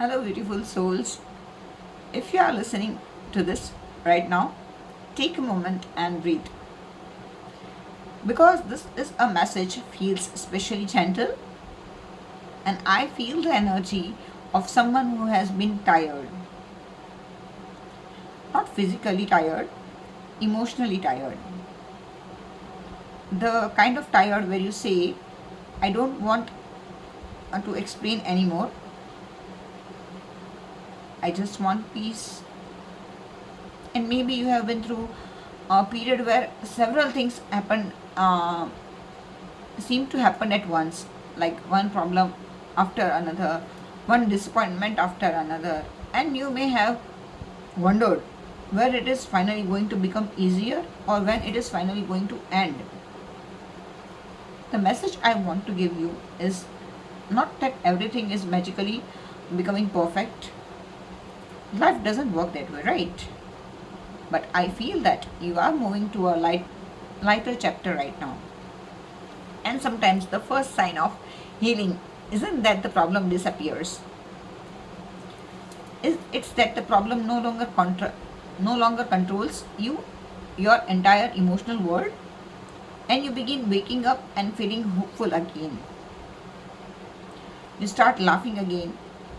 Hello, beautiful souls. If you are listening to this right now, take a moment and breathe. Because this is a message feels especially gentle, and I feel the energy of someone who has been tired. Not physically tired, emotionally tired. The kind of tired where you say, I don't want to explain anymore. I just want peace. And maybe you have been through a period where several things seem to happen at once, like one problem after another, one disappointment after another, and you may have wondered where it is finally going to become easier or when it is finally going to end. The message I want to give you is not that everything is magically becoming perfect. Life doesn't work that way, right? But I feel that you are moving to a lighter chapter right now. And sometimes the first sign of healing isn't that the problem disappears. It's that the problem no longer controls you, your entire emotional world, and you begin waking up and feeling hopeful again. You start laughing again.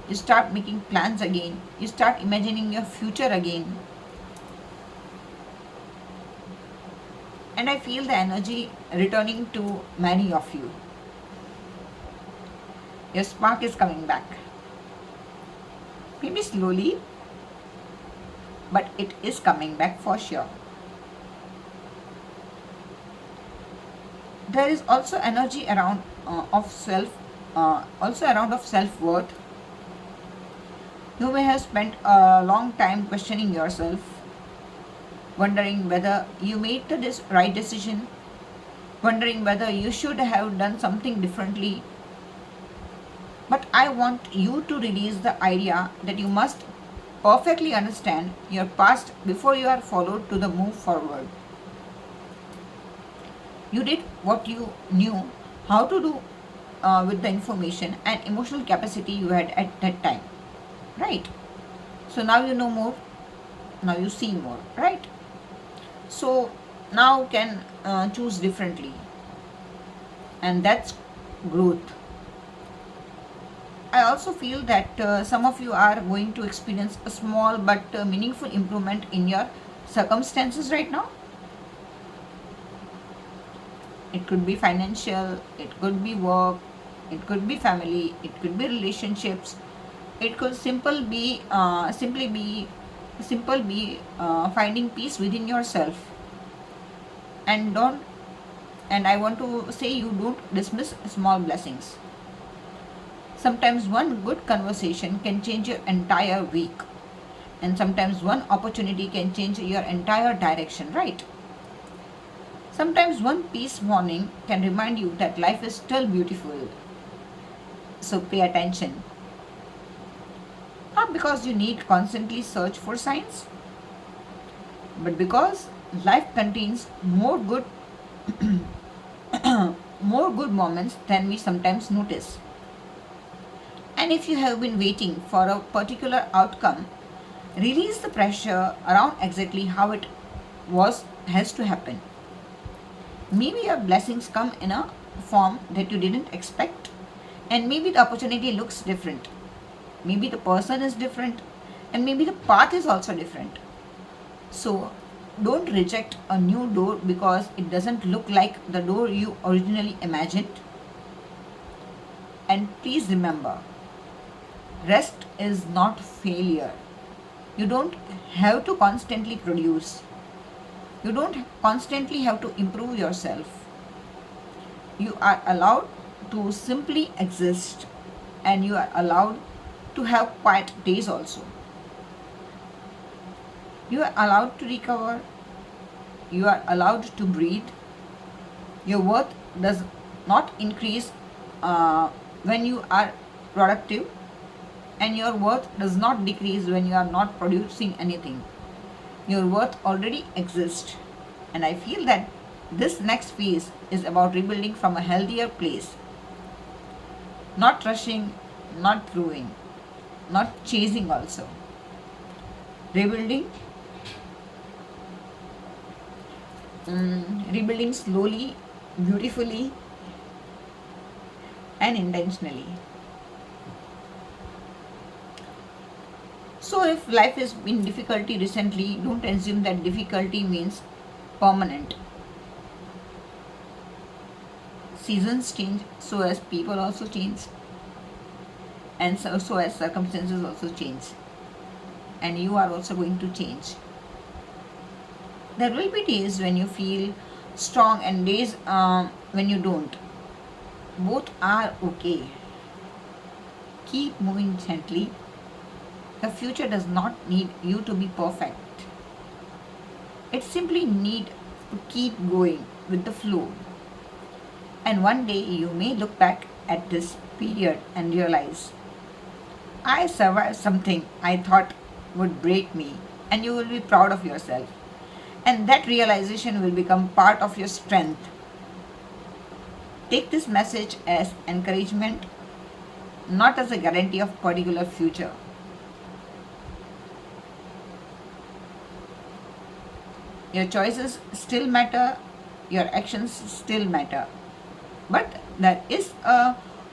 You start making plans again. You start imagining your future again. And I feel the energy returning to many of you. Your spark is coming back. Maybe slowly, but it is coming back for sure. There is also energy around of self-worth. You may have spent a long time questioning yourself, wondering whether you made the right decision, wondering whether you should have done something differently. But I want you to release the idea that you must perfectly understand your past before you are followed to the move forward. You did what you knew how to do with the information and emotional capacity you had at that time, right? So now you know more, now you see more, right? So now can choose differently, and that's growth. I also feel that some of you are going to experience a small but meaningful improvement in your circumstances right now. It could be financial, it could be work, it could be family, it could be relationships, it could simply be finding peace within yourself. And don't and I want to say, you don't dismiss small blessings. Sometimes one good conversation can change your entire week, and sometimes one opportunity can change your entire direction, right? Sometimes one peace morning can remind you that life is still beautiful. So pay attention. Not because you need constantly search for signs, but because life contains more good moments than we sometimes notice. And if you have been waiting for a particular outcome, release the pressure around exactly how it has to happen. Maybe your blessings come in a form that you didn't expect, and maybe the opportunity looks different. Maybe the person is different, and maybe the path is also different. So don't reject a new door because it doesn't look like the door you originally imagined. And please remember, rest is not failure. You don't have to constantly produce. You don't constantly have to improve yourself. You are allowed to simply exist, and you are allowed to have quiet days also. You are allowed to recover. You are allowed to breathe. Your worth does not increase when you are productive, and your worth does not decrease when you are not producing anything. Your worth already exists, and I feel that this next phase is about rebuilding from a healthier place. Not rushing, not proving, not chasing also. Rebuilding, rebuilding slowly, beautifully, and intentionally. So, if life has been difficulty recently, don't assume that difficulty means permanent. Seasons change, so as people also change, and so as circumstances also change, and you are also going to change. There will be days when you feel strong and days when you don't. Both are okay. Keep moving gently. The future does not need you to be perfect. It simply need to keep going with the flow. And one day you may look back at this period and realize, I survived something I thought would break me, and you will be proud of yourself. And that realization will become part of your strength. Take this message as encouragement, not as a guarantee of particular future. Your choices still matter, your actions still matter. But there is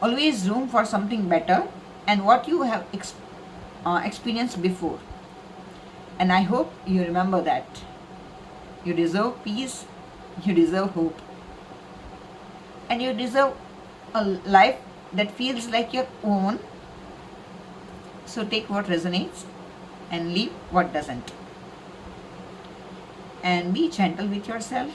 always room for something better and what you have experienced before. And I hope you remember that. You deserve peace, you deserve hope, and you deserve a life that feels like your own. So take what resonates and leave what doesn't. And be gentle with yourself.